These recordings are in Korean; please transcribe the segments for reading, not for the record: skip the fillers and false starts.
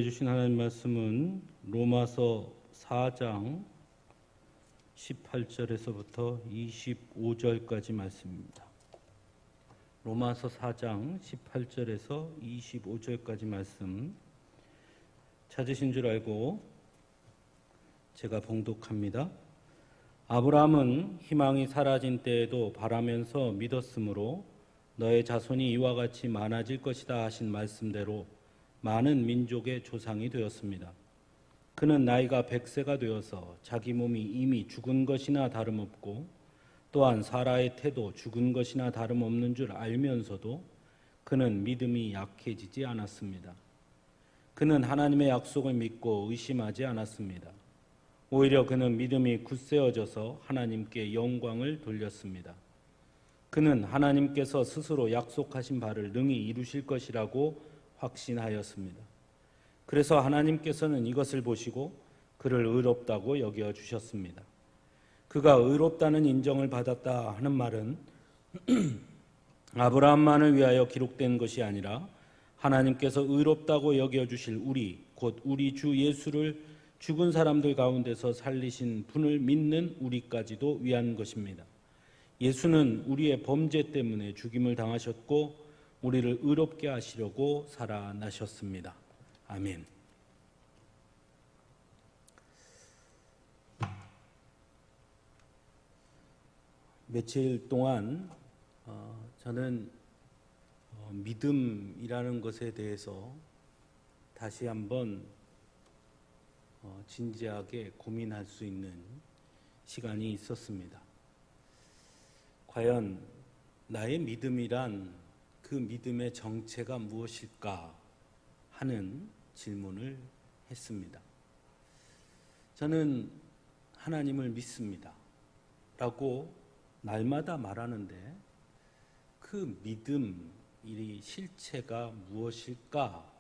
주신 하나님 말씀은 로마서 4장 18절에서부터 25절까지 말씀입니다. 로마서 4장 18절에서 25절까지 말씀 찾으신 줄 알고 제가 봉독합니다. 아브라함은 희망이 사라진 때에도 바라면서 믿었으므로 너의 자손이 이와 같이 많아질 것이다 하신 말씀대로 많은 민족의 조상이 되었습니다. 그는 나이가 100세가 되어서 자기 몸이 이미 죽은 것이나 다름없고 또한 사라의 태도 죽은 것이나 다름없는 줄 알면서도 그는 믿음이 약해지지 않았습니다. 그는 하나님의 약속을 믿고 의심하지 않았습니다. 오히려 그는 믿음이 굳세어져서 하나님께 영광을 돌렸습니다. 그는 하나님께서 스스로 약속하신 바를 능히 이루실 것이라고 확신하였습니다. 그래서 하나님께서는 이것을 보시고 그를 의롭다고 여겨주셨습니다. 그가 의롭다는 인정을 받았다 하는 말은 아브라함만을 위하여 기록된 것이 아니라 하나님께서 의롭다고 여겨주실 곧 우리 주 예수를 죽은 사람들 가운데서 살리신 분을 믿는 우리까지도 위한 것입니다. 예수는 우리의 범죄 때문에 죽임을 당하셨고 우리를 의롭게 하시려고 살아나셨습니다. 아멘. 며칠 동안 저는 믿음이라는 것에 대해서 다시 한번 진지하게 고민할 수 있는 시간이 있었습니다. 과연 나의 믿음이란 그 믿음의 정체가 무엇일까 하는 질문을 했습니다. 저는 하나님을 믿습니다 라고 날마다 말하는데 그 믿음, 이 실체가 무엇일까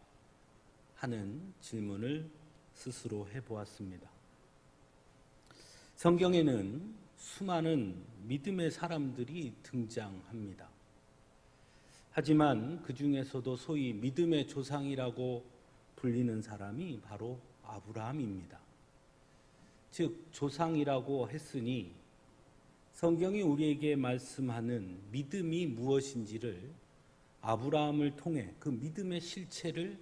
하는 질문을 스스로 해보았습니다. 성경에는 수많은 믿음의 사람들이 등장합니다. 하지만 그 중에서도 소위 믿음의 조상이라고 불리는 사람이 바로 아브라함입니다. 즉 조상이라고 했으니 성경이 우리에게 말씀하는 믿음이 무엇인지를 아브라함을 통해 그 믿음의 실체를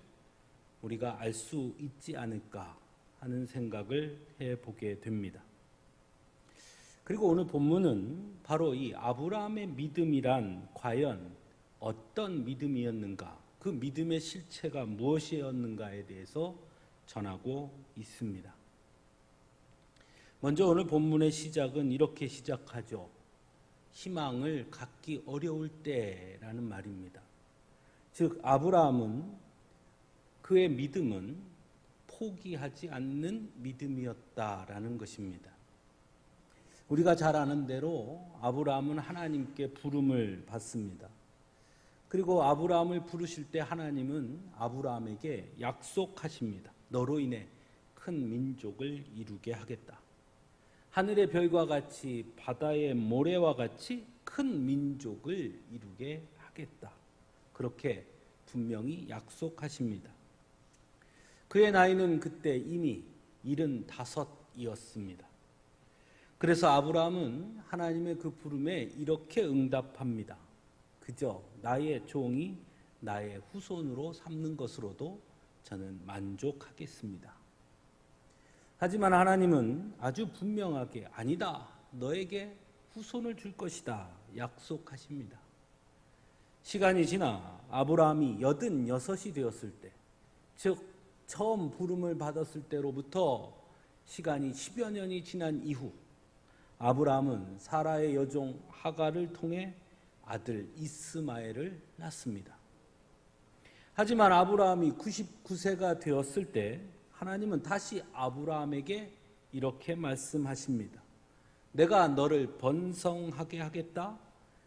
우리가 알 수 있지 않을까 하는 생각을 해보게 됩니다. 그리고 오늘 본문은 바로 이 아브라함의 믿음이란 과연 어떤 믿음이었는가, 그 믿음의 실체가 무엇이었는가에 대해서 전하고 있습니다. 먼저 오늘 본문의 시작은 이렇게 시작하죠. 희망을 갖기 어려울 때라는 말입니다. 즉 아브라함은 그의 믿음은 포기하지 않는 믿음이었다라는 것입니다. 우리가 잘 아는 대로 아브라함은 하나님께 부름을 받습니다. 그리고 아브라함을 부르실 때 하나님은 아브라함에게 약속하십니다. 너로 인해 큰 민족을 이루게 하겠다. 하늘의 별과 같이 바다의 모래와 같이 큰 민족을 이루게 하겠다. 그렇게 분명히 약속하십니다. 그의 나이는 그때 이미 75이었습니다. 그래서 아브라함은 하나님의 그 부름에 이렇게 응답합니다. 그저 나의 종이 나의 후손으로 삼는 것으로도 저는 만족하겠습니다. 하지만 하나님은 아주 분명하게 아니다, 너에게 후손을 줄 것이다 약속하십니다. 시간이 지나 아브라함이 86이 되었을 때, 즉 처음 부름을 받았을 때로부터 시간이 10여 년이 지난 이후 아브라함은 사라의 여종 하갈을 통해 아들 이스마엘을 낳습니다. 하지만 아브라함이 99세가 되었을 때 하나님은 다시 아브라함에게 이렇게 말씀하십니다. 내가 너를 번성하게 하겠다.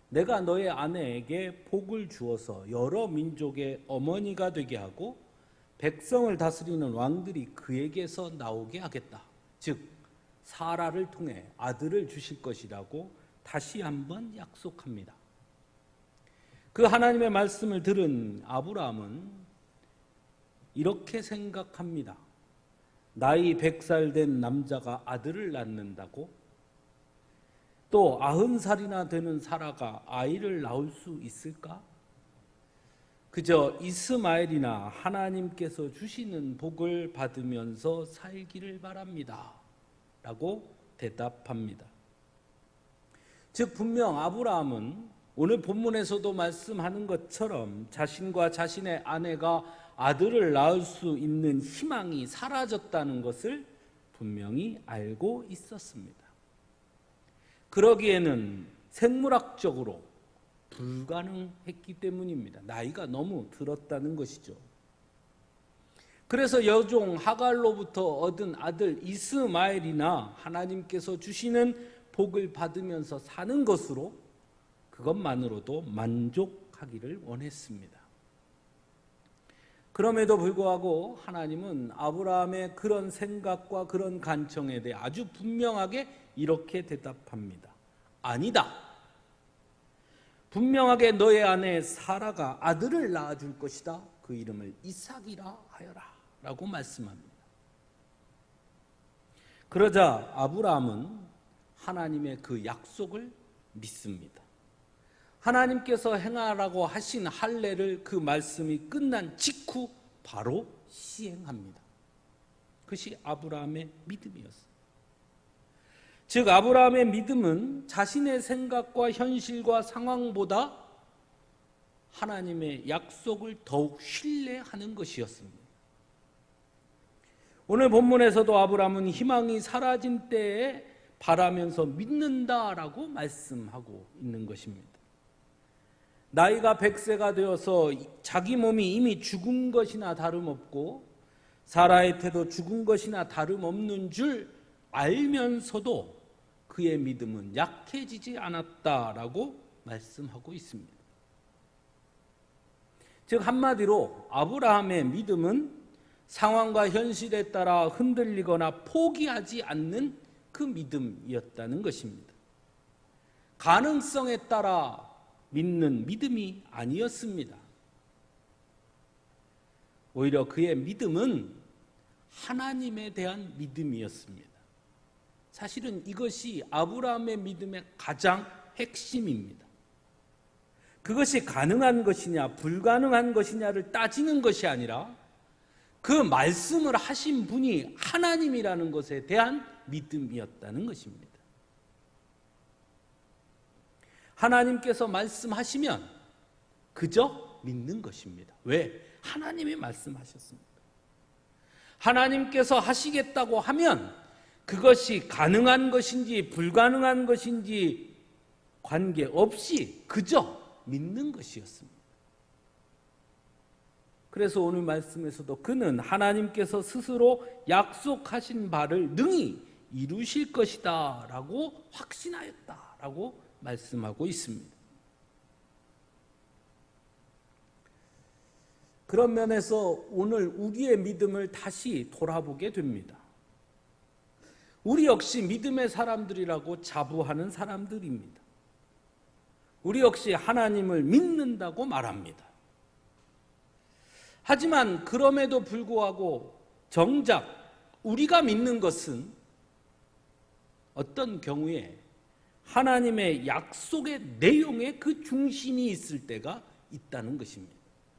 내가 너의 아내에게 복을 주어서 여러 민족의 어머니가 되게 하고 백성을 다스리는 왕들이 그에게서 나오게 하겠다. 즉 사라를 통해 아들을 주실 것이라고 다시 한번 약속합니다. 그 하나님의 말씀을 들은 아브라함은 이렇게 생각합니다. 나이 100살 된 남자가 아들을 낳는다고? 또 90살이나 되는 사라가 아이를 낳을 수 있을까? 그저 이스마엘이나 하나님께서 주시는 복을 받으면서 살기를 바랍니다. 라고 대답합니다. 즉 분명 아브라함은 오늘 본문에서도 말씀하는 것처럼 자신과 자신의 아내가 아들을 낳을 수 있는 희망이 사라졌다는 것을 분명히 알고 있었습니다. 그러기에는 생물학적으로 불가능했기 때문입니다. 나이가 너무 들었다는 것이죠. 그래서 여종 하갈로부터 얻은 아들 이스마엘이나 하나님께서 주시는 복을 받으면서 사는 것으로 그것만으로도 만족하기를 원했습니다. 그럼에도 불구하고 하나님은 아브라함의 그런 생각과 그런 간청에 대해 아주 분명하게 이렇게 대답합니다. 아니다. 분명하게 너의 아내 사라가 아들을 낳아줄 것이다. 그 이름을 이삭이라 하여라. 라고 말씀합니다. 그러자 아브라함은 하나님의 그 약속을 믿습니다. 하나님께서 행하라고 하신 할례를 그 말씀이 끝난 직후 바로 시행합니다. 그것이 아브라함의 믿음이었습니다. 즉 아브라함의 믿음은 자신의 생각과 현실과 상황보다 하나님의 약속을 더욱 신뢰하는 것이었습니다. 오늘 본문에서도 아브라함은 희망이 사라진 때에 바라면서 믿는다라고 말씀하고 있는 것입니다. 나이가 100세가 되어서 자기 몸이 이미 죽은 것이나 다름없고 사라의 태도 죽은 것이나 다름없는 줄 알면서도 그의 믿음은 약해지지 않았다라고 말씀하고 있습니다. 즉 한마디로 아브라함의 믿음은 상황과 현실에 따라 흔들리거나 포기하지 않는 그 믿음이었다는 것입니다. 가능성에 따라 믿는 믿음이 아니었습니다. 오히려 그의 믿음은 하나님에 대한 믿음이었습니다. 사실은 이것이 아브라함의 믿음의 가장 핵심입니다. 그것이 가능한 것이냐 불가능한 것이냐를 따지는 것이 아니라 그 말씀을 하신 분이 하나님이라는 것에 대한 믿음이었다는 것입니다. 하나님께서 말씀하시면 그저 믿는 것입니다. 왜? 하나님이 말씀하셨습니다. 하나님께서 하시겠다고 하면 그것이 가능한 것인지 불가능한 것인지 관계없이 그저 믿는 것이었습니다. 그래서 오늘 말씀에서도 그는 하나님께서 스스로 약속하신 바를 능히 이루실 것이다 라고 확신하였다 라고 말씀하고 있습니다. 그런 면에서 오늘 우리의 믿음을 다시 돌아보게 됩니다. 우리 역시 믿음의 사람들이라고 자부하는 사람들입니다. 우리 역시 하나님을 믿는다고 말합니다. 하지만 그럼에도 불구하고 정작 우리가 믿는 것은 어떤 경우에 하나님의 약속의 내용에 그 중심이 있을 때가 있다는 것입니다.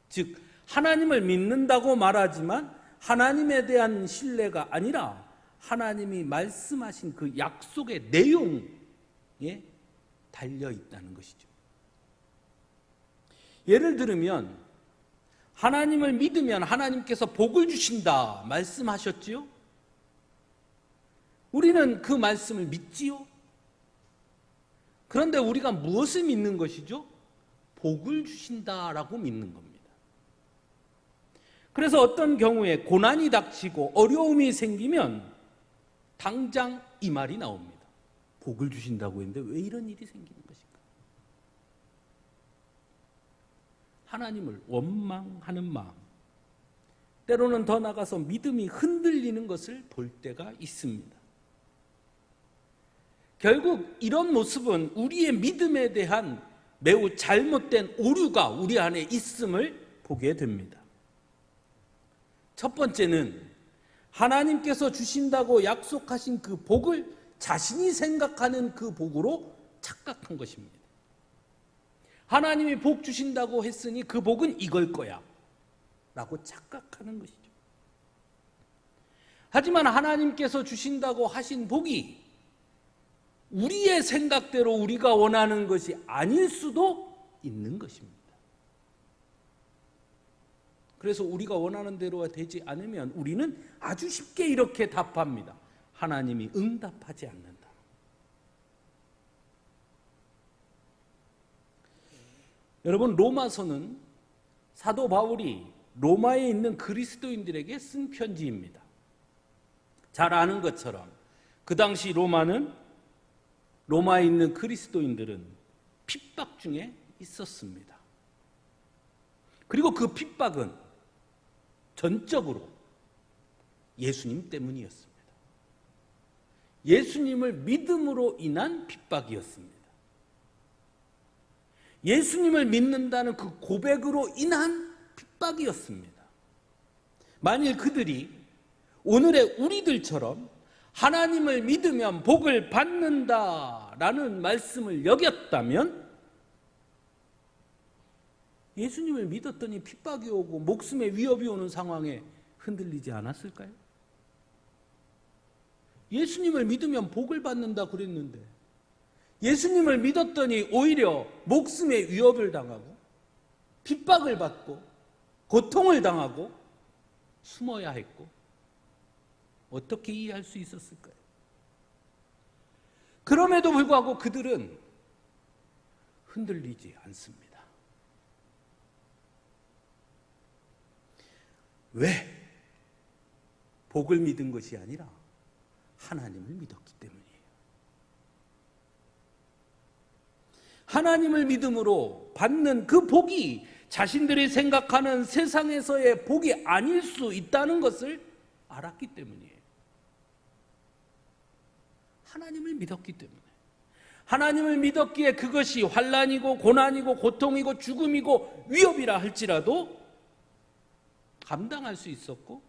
즉 하나님을 믿는다고 말하지만 하나님에 대한 신뢰가 아니라 하나님이 말씀하신 그 약속의 내용에 달려 있다는 것이죠. 예를 들면 하나님을 믿으면 하나님께서 복을 주신다 말씀하셨지요? 우리는 그 말씀을 믿지요? 그런데 우리가 무엇을 믿는 것이죠? 복을 주신다라고 믿는 겁니다. 그래서 어떤 경우에 고난이 닥치고 어려움이 생기면 당장 이 말이 나옵니다. 복을 주신다고 했는데 왜 이런 일이 생기는 것인가? 하나님을 원망하는 마음, 때로는 더 나아가서 믿음이 흔들리는 것을 볼 때가 있습니다. 결국 이런 모습은 우리의 믿음에 대한 매우 잘못된 오류가 우리 안에 있음을 보게 됩니다. 첫 번째는 하나님께서 주신다고 약속하신 그 복을 자신이 생각하는 그 복으로 착각한 것입니다. 하나님이 복 주신다고 했으니 그 복은 이걸 거야 라고 착각하는 것이죠. 하지만 하나님께서 주신다고 하신 복이 우리의 생각대로 우리가 원하는 것이 아닐 수도 있는 것입니다. 그래서 우리가 원하는 대로가 되지 않으면 우리는 아주 쉽게 이렇게 답합니다. 하나님이 응답하지 않는다. 여러분, 로마서는 사도 바울이 로마에 있는 그리스도인들에게 쓴 편지입니다. 잘 아는 것처럼 그 당시 로마에 있는 그리스도인들은 핍박 중에 있었습니다. 그리고 그 핍박은 전적으로 예수님 때문이었습니다. 예수님을 믿음으로 인한 핍박이었습니다. 예수님을 믿는다는 그 고백으로 인한 핍박이었습니다. 만일 그들이 오늘의 우리들처럼 하나님을 믿으면 복을 받는다라는 말씀을 여겼다면 예수님을 믿었더니 핍박이 오고 목숨의 위협이 오는 상황에 흔들리지 않았을까요? 예수님을 믿으면 복을 받는다 그랬는데 예수님을 믿었더니 오히려 목숨의 위협을 당하고 핍박을 받고 고통을 당하고 숨어야 했고 어떻게 이해할 수 있었을까요? 그럼에도 불구하고 그들은 흔들리지 않습니다. 왜? 복을 믿은 것이 아니라 하나님을 믿었기 때문이에요. 하나님을 믿음으로 받는 그 복이 자신들이 생각하는 세상에서의 복이 아닐 수 있다는 것을 알았기 때문이에요. 하나님을 믿었기 때문에. 하나님을 믿었기에 그것이 환난이고 고난이고 고통이고 죽음이고 위협이라 할지라도 감당할 수 있었고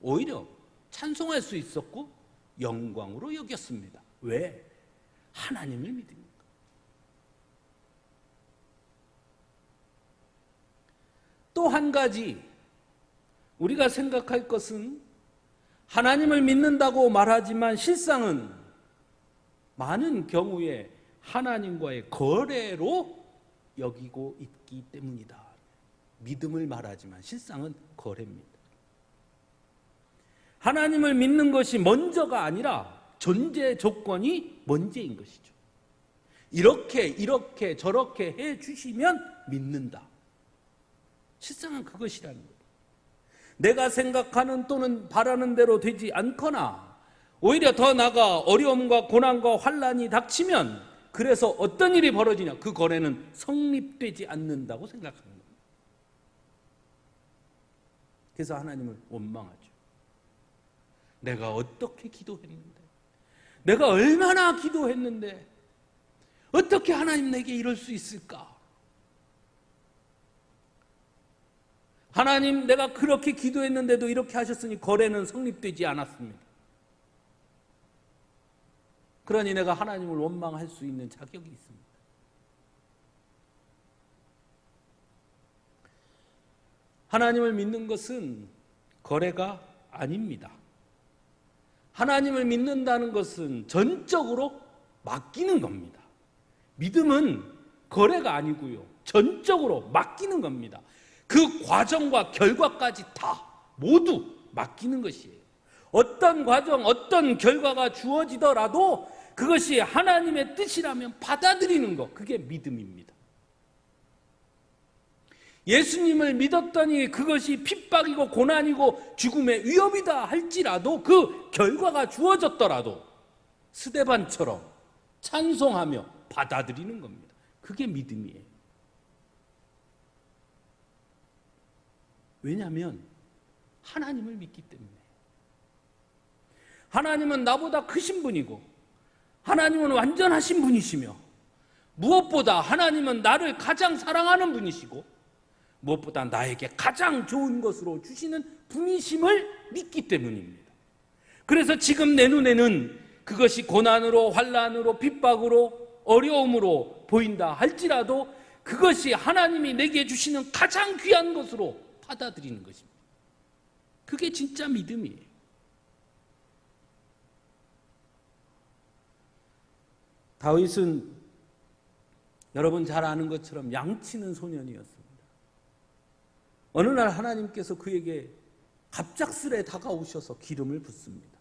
오히려 찬송할 수 있었고 영광으로 여겼습니다. 왜? 하나님을 믿으니까. 또 한 가지 우리가 생각할 것은 하나님을 믿는다고 말하지만 실상은 많은 경우에 하나님과의 거래로 여기고 있기 때문이다. 믿음을 말하지만 실상은 거래입니다. 하나님을 믿는 것이 먼저가 아니라 전제 조건이 먼저인 것이죠. 이렇게 저렇게 해 주시면 믿는다. 실상은 그것이라는 거예요. 내가 생각하는 또는 바라는 대로 되지 않거나 오히려 더 나아가 어려움과 고난과 환난이 닥치면 그래서 어떤 일이 벌어지냐? 그 거래는 성립되지 않는다고 생각하는 거예요. 그래서 하나님을 원망하죠. 내가 어떻게 기도했는데, 내가 얼마나 기도했는데 어떻게 하나님 내게 이럴 수 있을까? 하나님, 내가 그렇게 기도했는데도 이렇게 하셨으니 거래는 성립되지 않았습니다. 그러니 내가 하나님을 원망할 수 있는 자격이 있습니다. 하나님을 믿는 것은 거래가 아닙니다. 하나님을 믿는다는 것은 전적으로 맡기는 겁니다. 믿음은 거래가 아니고요. 전적으로 맡기는 겁니다. 그 과정과 결과까지 다 모두 맡기는 것이에요. 어떤 과정, 어떤 결과가 주어지더라도 그것이 하나님의 뜻이라면 받아들이는 것, 그게 믿음입니다. 예수님을 믿었더니 그것이 핍박이고 고난이고 죽음의 위협이다 할지라도 그 결과가 주어졌더라도 스데반처럼 찬송하며 받아들이는 겁니다. 그게 믿음이에요. 왜냐하면 하나님을 믿기 때문에. 하나님은 나보다 크신 분이고 하나님은 완전하신 분이시며 무엇보다 하나님은 나를 가장 사랑하는 분이시고 무엇보다 나에게 가장 좋은 것으로 주시는 분이심을 믿기 때문입니다. 그래서 지금 내 눈에는 그것이 고난으로, 환난으로, 핍박으로, 어려움으로 보인다 할지라도 그것이 하나님이 내게 주시는 가장 귀한 것으로 받아들이는 것입니다. 그게 진짜 믿음이에요. 다윗은 여러분 잘 아는 것처럼 양치는 소년이었습니다. 어느 날 하나님께서 그에게 갑작스레 다가오셔서 기름을 붓습니다.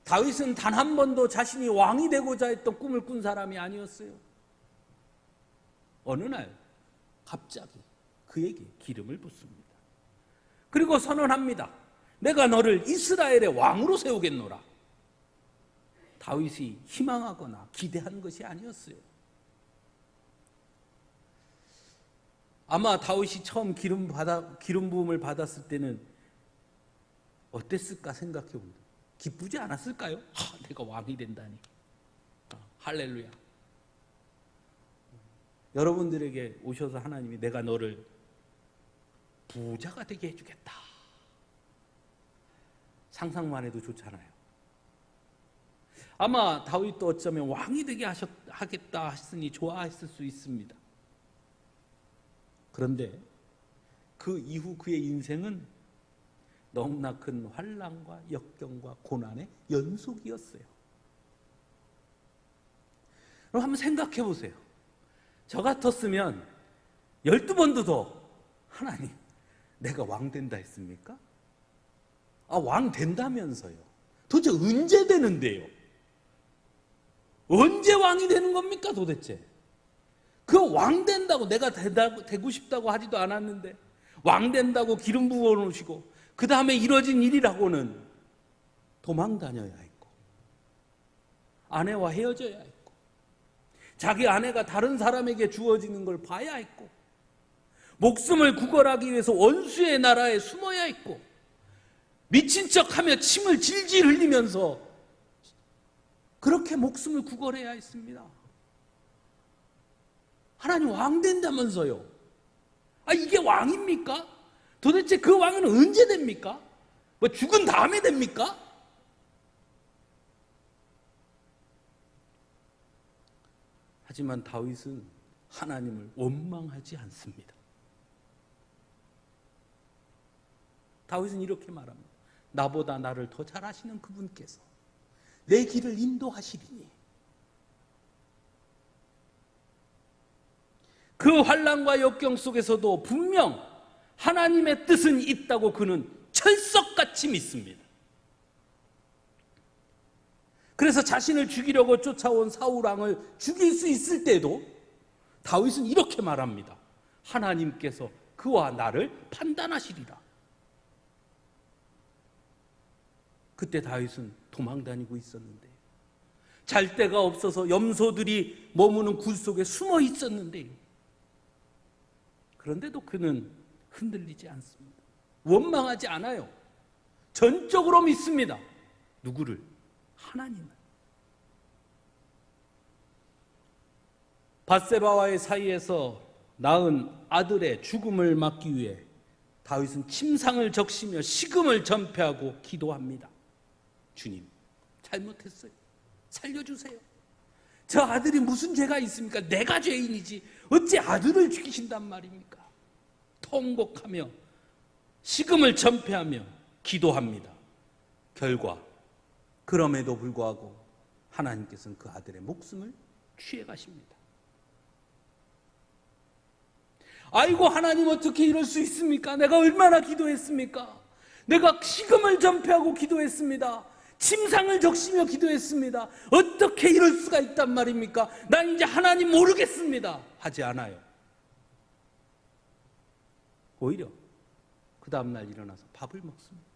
다윗은 단 한 번도 자신이 왕이 되고자 했던 꿈을 꾼 사람이 아니었어요. 어느 날 갑자기 그에게 기름을 붓습니다. 그리고 선언합니다. 내가 너를 이스라엘의 왕으로 세우겠노라. 다윗이 희망하거나 기대한 것이 아니었어요. 아마 다윗이 처음 기름 부음을 받았을 때는 어땠을까 생각해 봅니다. 기쁘지 않았을까요? 내가 왕이 된다니. 할렐루야. 여러분들에게 오셔서 하나님이 내가 너를 부자가 되게 해주겠다. 상상만 해도 좋잖아요. 아마 다윗도 어쩌면 왕이 되게 하겠다 했으니 좋아했을 수 있습니다. 그런데 그 이후 그의 인생은 너무나 큰 환난과 역경과 고난의 연속이었어요. 그럼 한번 생각해 보세요. 저 같았으면 12번도 더 하나님 내가 왕 된다 했습니까? 왕 된다면서요. 도대체 언제 되는데요? 언제 왕이 되는 겁니까 도대체? 그 왕 된다고 내가 되고 싶다고 하지도 않았는데 왕 된다고 기름 부어 놓으시고 그 다음에 이뤄진 일이라고는 도망 다녀야 했고 아내와 헤어져야 했고 자기 아내가 다른 사람에게 주어지는 걸 봐야 했고 목숨을 구걸하기 위해서 원수의 나라에 숨어야 했고 미친 척하며 침을 질질 흘리면서 그렇게 목숨을 구걸해야 했습니다. 하나님 왕 된다면서요. 이게 왕입니까? 도대체 그 왕은 언제 됩니까? 죽은 다음에 됩니까? 하지만 다윗은 하나님을 원망하지 않습니다. 다윗은 이렇게 말합니다. 나보다 나를 더 잘 아시는 그분께서 내 길을 인도하시리니 그 환난과 역경 속에서도 분명 하나님의 뜻은 있다고 그는 철석같이 믿습니다. 그래서 자신을 죽이려고 쫓아온 사울 왕을 죽일 수 있을 때도 다윗은 이렇게 말합니다. 하나님께서 그와 나를 판단하시리라. 그때 다윗은 도망다니고 있었는데요. 잘 데가 없어서 염소들이 머무는 굴 속에 숨어 있었는데요. 그런데도 그는 흔들리지 않습니다. 원망하지 않아요. 전적으로 믿습니다. 누구를? 하나님을. 밧세바와의 사이에서 낳은 아들의 죽음을 막기 위해 다윗은 침상을 적시며 식음을 전폐하고 기도합니다. 주님, 잘못했어요. 살려주세요. 저 아들이 무슨 죄가 있습니까? 내가 죄인이지 어찌 아들을 죽이신단 말입니까? 통곡하며 식음을 전폐하며 기도합니다. 결과 그럼에도 불구하고 하나님께서는 그 아들의 목숨을 취해 가십니다. 아이고 하나님 어떻게 이럴 수 있습니까? 내가 얼마나 기도했습니까? 내가 식음을 전폐하고 기도했습니다. 침상을 적시며 기도했습니다. 어떻게 이럴 수가 있단 말입니까? 난 이제 하나님 모르겠습니다. 하지 않아요. 오히려 그 다음날 일어나서 밥을 먹습니다.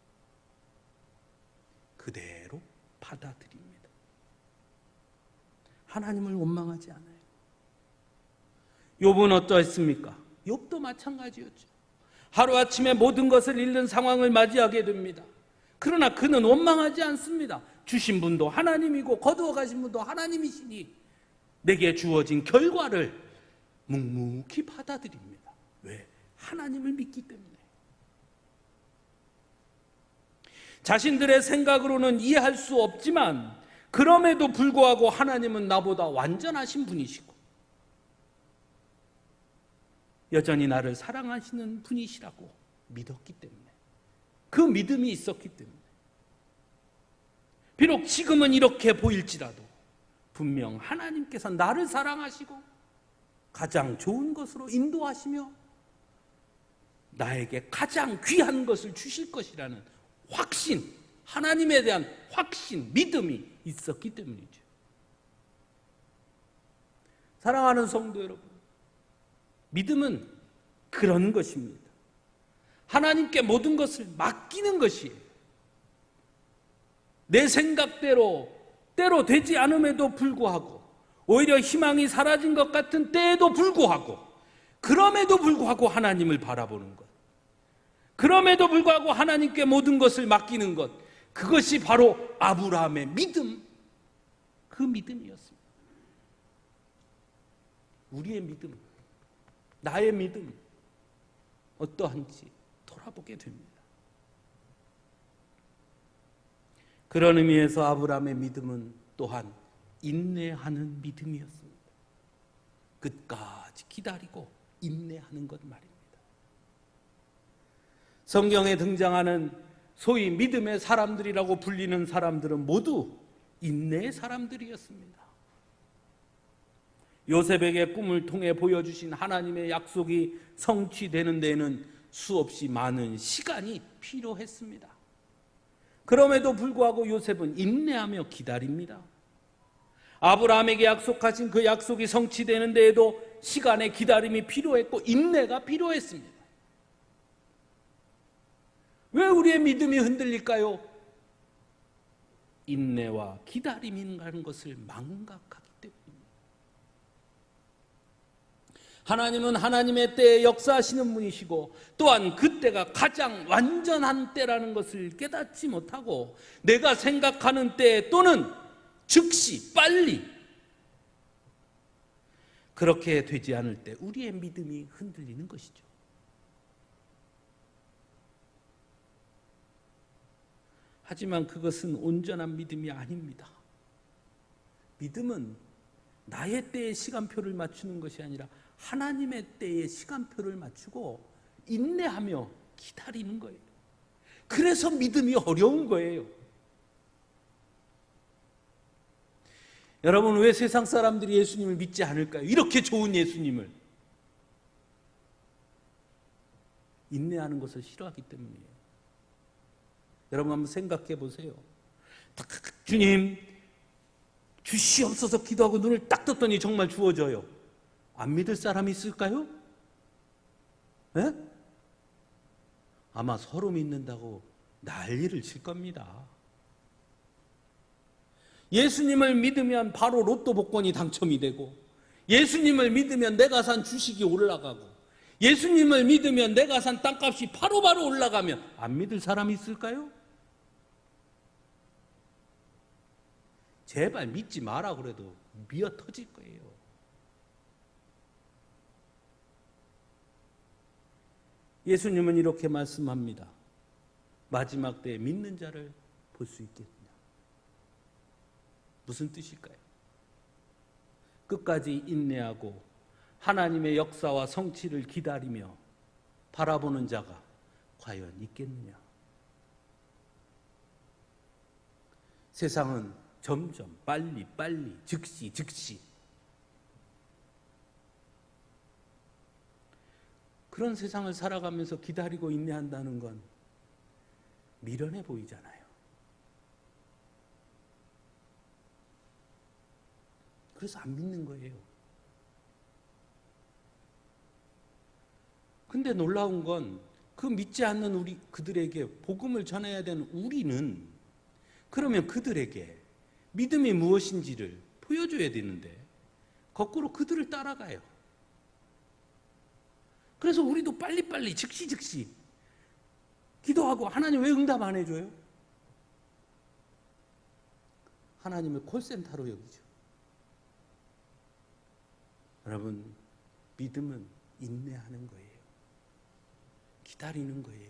그대로 받아들입니다. 하나님을 원망하지 않아요. 욥은 어떠했습니까? 욥도 마찬가지였죠. 하루아침에 모든 것을 잃는 상황을 맞이하게 됩니다. 그러나 그는 원망하지 않습니다. 주신 분도 하나님이고 거두어 가신 분도 하나님이시니 내게 주어진 결과를 묵묵히 받아들입니다. 왜? 하나님을 믿기 때문에. 자신들의 생각으로는 이해할 수 없지만 그럼에도 불구하고 하나님은 나보다 완전하신 분이시고 여전히 나를 사랑하시는 분이시라고 믿었기 때문에, 그 믿음이 있었기 때문에, 비록 지금은 이렇게 보일지라도 분명 하나님께서 나를 사랑하시고 가장 좋은 것으로 인도하시며 나에게 가장 귀한 것을 주실 것이라는 확신, 하나님에 대한 확신, 믿음이 있었기 때문이죠. 사랑하는 성도 여러분, 믿음은 그런 것입니다. 하나님께 모든 것을 맡기는 것이에요. 내 생각대로 때로 되지 않음에도 불구하고, 오히려 희망이 사라진 것 같은 때에도 불구하고, 그럼에도 불구하고 하나님을 바라보는 것, 그럼에도 불구하고 하나님께 모든 것을 맡기는 것, 그것이 바로 아브라함의 믿음, 그 믿음이었습니다. 우리의 믿음, 나의 믿음 어떠한지 돌아보게 됩니다. 그런 의미에서 아브라함의 믿음은 또한 인내하는 믿음이었습니다. 끝까지 기다리고 인내하는 것 말입니다. 성경에 등장하는 소위 믿음의 사람들이라고 불리는 사람들은 모두 인내의 사람들이었습니다. 요셉에게 꿈을 통해 보여주신 하나님의 약속이 성취되는 데에는 수없이 많은 시간이 필요했습니다. 그럼에도 불구하고 요셉은 인내하며 기다립니다. 아브라함에게 약속하신 그 약속이 성취되는 데에도 시간의 기다림이 필요했고 인내가 필요했습니다. 왜 우리의 믿음이 흔들릴까요? 인내와 기다림이라는 것을 망각하기 때문입니다. 하나님은 하나님의 때에 역사하시는 분이시고 또한 그 때가 가장 완전한 때라는 것을 깨닫지 못하고 내가 생각하는 때 또는 즉시 빨리 그렇게 되지 않을 때 우리의 믿음이 흔들리는 것이죠. 하지만 그것은 온전한 믿음이 아닙니다. 믿음은 나의 때에 시간표를 맞추는 것이 아니라 하나님의 때에 시간표를 맞추고 인내하며 기다리는 거예요. 그래서 믿음이 어려운 거예요. 여러분, 왜 세상 사람들이 예수님을 믿지 않을까요? 이렇게 좋은 예수님을. 인내하는 것을 싫어하기 때문이에요. 여러분 한번 생각해 보세요. 주님 주시옵소서 기도하고 눈을 딱 떴더니 정말 주어져요. 안 믿을 사람이 있을까요? 네? 아마 서로 믿는다고 난리를 칠 겁니다. 예수님을 믿으면 바로 로또 복권이 당첨이 되고, 예수님을 믿으면 내가 산 주식이 올라가고, 예수님을 믿으면 내가 산 땅값이 바로바로 올라가면 안 믿을 사람이 있을까요? 제발 믿지 마라 그래도 미어 터질 거예요. 예수님은 이렇게 말씀합니다. 마지막 때에 믿는 자를 볼 수 있겠느냐. 무슨 뜻일까요? 끝까지 인내하고 하나님의 역사와 성취를 기다리며 바라보는 자가 과연 있겠느냐. 세상은 점점 빨리 즉시 그런 세상을 살아가면서 기다리고 인내한다는 건 미련해 보이잖아요. 그래서 안 믿는 거예요. 근데 놀라운 건 그 믿지 않는 우리 그들에게 복음을 전해야 되는 우리는 그러면 그들에게 믿음이 무엇인지를 보여줘야 되는데 거꾸로 그들을 따라가요. 그래서 우리도 빨리빨리 즉시 기도하고 하나님 왜 응답 안 해줘요? 하나님을 콜센터로 여기죠. 여러분, 믿음은 인내하는 거예요. 기다리는 거예요.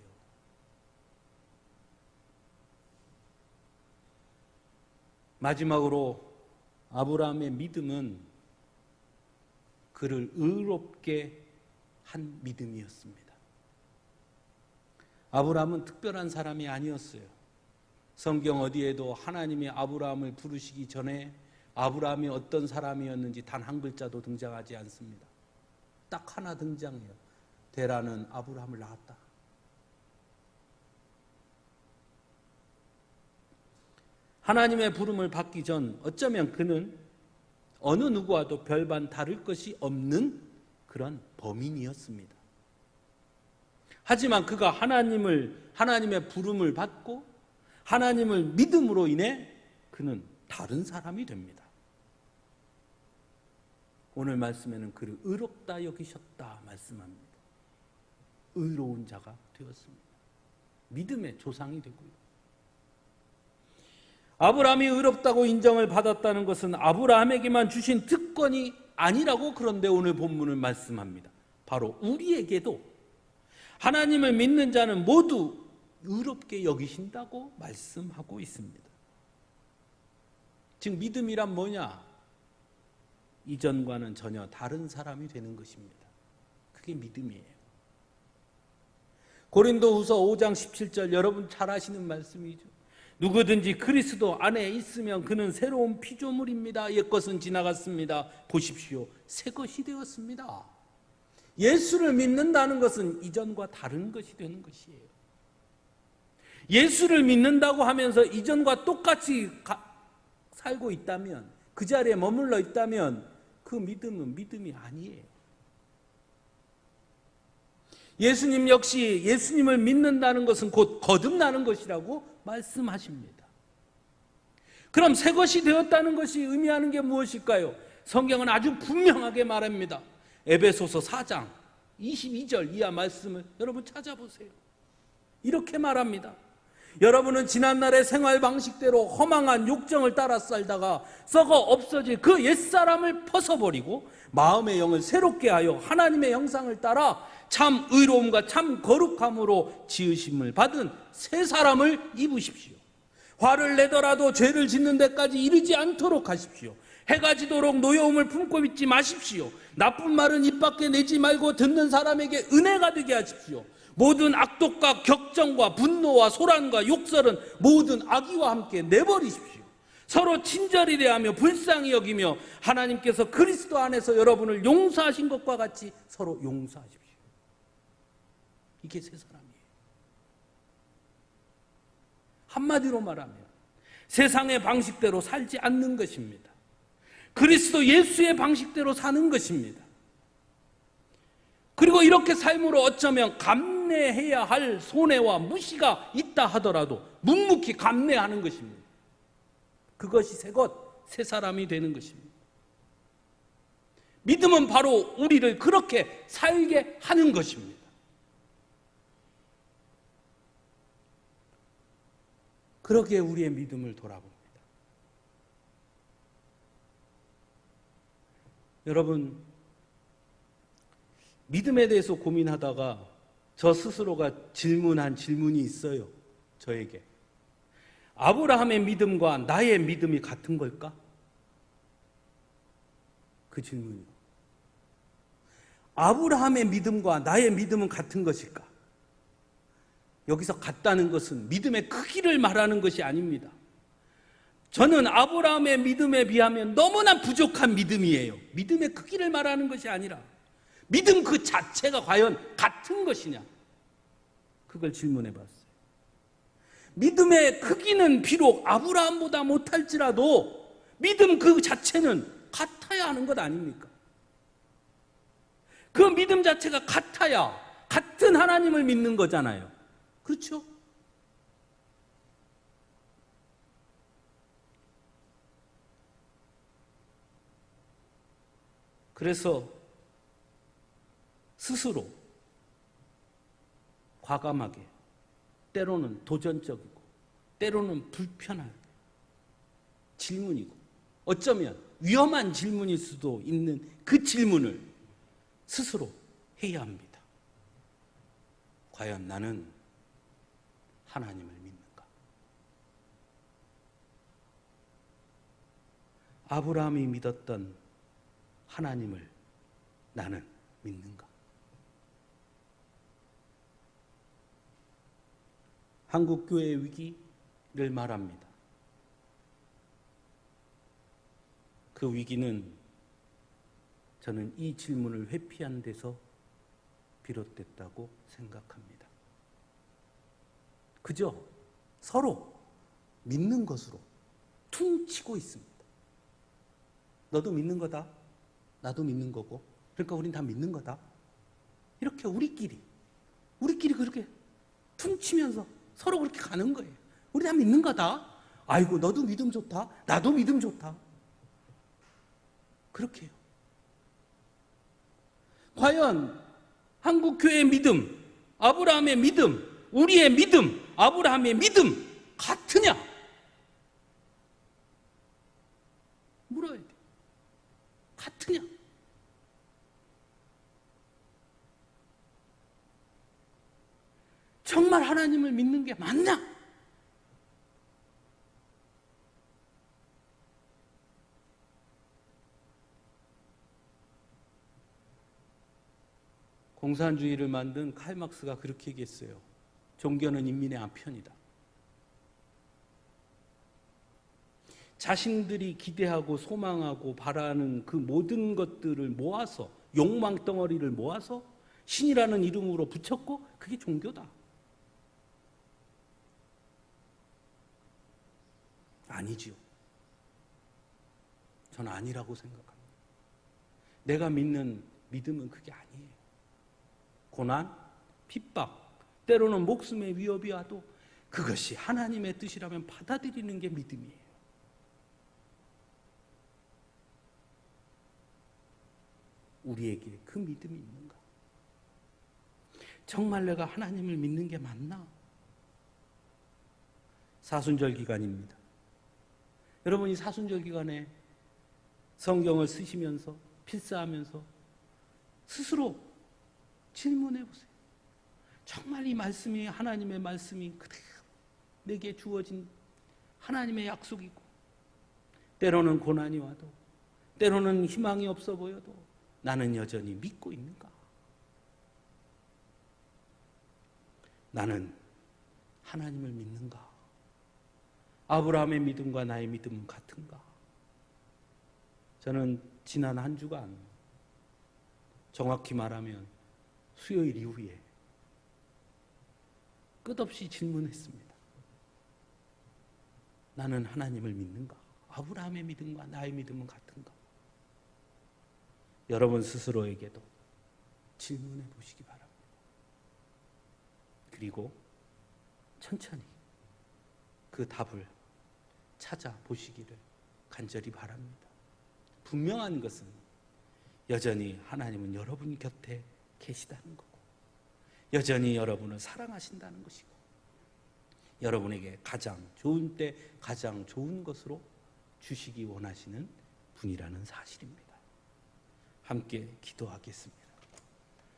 마지막으로 아브라함의 믿음은 그를 의롭게 한 믿음이었습니다. 아브라함은 특별한 사람이 아니었어요. 성경 어디에도 하나님이 아브라함을 부르시기 전에 아브라함이 어떤 사람이었는지 단 한 글자도 등장하지 않습니다. 딱 하나 등장해요. 데라는 아브라함을 낳았다. 하나님의 부름을 받기 전 어쩌면 그는 어느 누구와도 별반 다를 것이 없는 그런 범인이었습니다. 하지만 그가 하나님의 부름을 받고 하나님을 믿음으로 인해 그는 다른 사람이 됩니다. 오늘 말씀에는 그를 의롭다 여기셨다 말씀합니다. 의로운 자가 되었습니다. 믿음의 조상이 되고요. 아브라함이 의롭다고 인정을 받았다는 것은 아브라함에게만 주신 특권이 아니라고 그런데 오늘 본문을 말씀합니다. 바로 우리에게도 하나님을 믿는 자는 모두 의롭게 여기신다고 말씀하고 있습니다. 즉 믿음이란 뭐냐? 이전과는 전혀 다른 사람이 되는 것입니다. 그게 믿음이에요. 고린도후서 5장 17절 여러분 잘 아시는 말씀이죠. 누구든지 그리스도 안에 있으면 그는 새로운 피조물입니다. 옛것은 지나갔습니다. 보십시오. 새 것이 되었습니다. 예수를 믿는다는 것은 이전과 다른 것이 되는 것이에요. 예수를 믿는다고 하면서 이전과 똑같이 살고 있다면, 그 자리에 머물러 있다면 그 믿음은 믿음이 아니에요. 예수님 역시 예수님을 믿는다는 것은 곧 거듭나는 것이라고 말씀하십니다. 그럼 새 것이 되었다는 것이 의미하는 게 무엇일까요? 성경은 아주 분명하게 말합니다. 에베소서 4장 22절 이하 말씀을 여러분 찾아보세요. 이렇게 말합니다. 여러분은 지난날의 생활 방식대로 허망한 욕정을 따라 살다가 썩어 없어질 그 옛사람을 벗어버리고 마음의 영을 새롭게 하여 하나님의 형상을 따라 참 의로움과 참 거룩함으로 지으심을 받은 새 사람을 입으십시오. 화를 내더라도 죄를 짓는 데까지 이르지 않도록 하십시오. 해가 지도록 노여움을 품고 있지 마십시오. 나쁜 말은 입 밖에 내지 말고 듣는 사람에게 은혜가 되게 하십시오. 모든 악독과 격정과 분노와 소란과 욕설은 모든 악의와 함께 내버리십시오. 서로 친절히 대하며 불쌍히 여기며 하나님께서 그리스도 안에서 여러분을 용서하신 것과 같이 서로 용서하십시오. 이게 새 사람이에요. 한마디로 말하면 세상의 방식대로 살지 않는 것입니다. 그리스도 예수의 방식대로 사는 것입니다. 그리고 이렇게 삶으로 어쩌면 감내해야 할 손해와 무시가 있다 하더라도 묵묵히 감내하는 것입니다. 그것이 새 사람이 되는 것입니다. 믿음은 바로 우리를 그렇게 살게 하는 것입니다. 그러기에 우리의 믿음을 돌아봅니다. 여러분, 믿음에 대해서 고민하다가 저 스스로가 질문한 질문이 있어요. 저에게. 아브라함의 믿음과 나의 믿음이 같은 걸까? 그 질문이요. 아브라함의 믿음과 나의 믿음은 같은 것일까? 여기서 같다는 것은 믿음의 크기를 말하는 것이 아닙니다. 저는 아브라함의 믿음에 비하면 너무나 부족한 믿음이에요. 믿음의 크기를 말하는 것이 아니라 믿음 그 자체가 과연 같은 것이냐? 그걸 질문해 봤어요. 믿음의 크기는 비록 아브라함보다 못할지라도 믿음 그 자체는 같아야 하는 것 아닙니까? 그 믿음 자체가 같아야 같은 하나님을 믿는 거잖아요. 그렇죠? 그래서 스스로 과감하게, 때로는 도전적이고 때로는 불편한 질문이고 어쩌면 위험한 질문일 수도 있는 그 질문을 스스로 해야 합니다. 과연 나는 하나님을 믿는가? 아브라함이 믿었던 하나님을 나는 믿는가? 한국교회의 위기를 말합니다. 그 위기는 저는 이 질문을 회피한 데서 비롯됐다고 생각합니다. 그저 서로 믿는 것으로 퉁치고 있습니다. 너도 믿는 거다. 나도 믿는 거고. 그러니까 우린 다 믿는 거다. 이렇게 우리끼리 그렇게 퉁치면서 서로 그렇게 가는 거예요. 우리 다 믿는 거다. 아이고 너도 믿음 좋다. 나도 믿음 좋다. 그렇게 해요. 과연 한국교회의 믿음, 아브라함의 믿음, 우리의 믿음, 아브라함의 믿음 같으냐? 물어야 돼. 같으냐? 정말 하나님을 믿는 게 맞냐? 공산주의를 만든 칼 막스가 그렇게 얘기했어요. 종교는 인민의 한편이다. 자신들이 기대하고 소망하고 바라는 그 모든 것들을 모아서, 욕망 덩어리를 모아서 신이라는 이름으로 붙였고 그게 종교다. 아니지요. 저는 아니라고 생각합니다. 내가 믿는 믿음은 그게 아니에요. 고난, 핍박, 때로는 목숨의 위협이 와도 그것이 하나님의 뜻이라면 받아들이는 게 믿음이에요. 우리에게 그 믿음이 있는가? 정말 내가 하나님을 믿는 게 맞나? 사순절 기간입니다. 여러분이 사순절 기간에 성경을 쓰시면서 필사하면서 스스로 질문해 보세요. 정말 이 말씀이 하나님의 말씀이 그대로 내게 주어진 하나님의 약속이고, 때로는 고난이 와도, 때로는 희망이 없어 보여도 나는 여전히 믿고 있는가? 나는 하나님을 믿는가? 아브라함의 믿음과 나의 믿음은 같은가? 저는 지난 한 주간, 정확히 말하면 수요일 이후에 끝없이 질문했습니다. 나는 하나님을 믿는가? 아브라함의 믿음과 나의 믿음은 같은가? 여러분 스스로에게도 질문해 보시기 바랍니다. 그리고 천천히 그 답을 찾아보시기를 간절히 바랍니다. 분명한 것은 여전히 하나님은 여러분 곁에 계시다는 거고, 여전히 여러분을 사랑하신다는 것이고, 여러분에게 가장 좋은 때 가장 좋은 것으로 주시기 원하시는 분이라는 사실입니다. 함께 기도하겠습니다.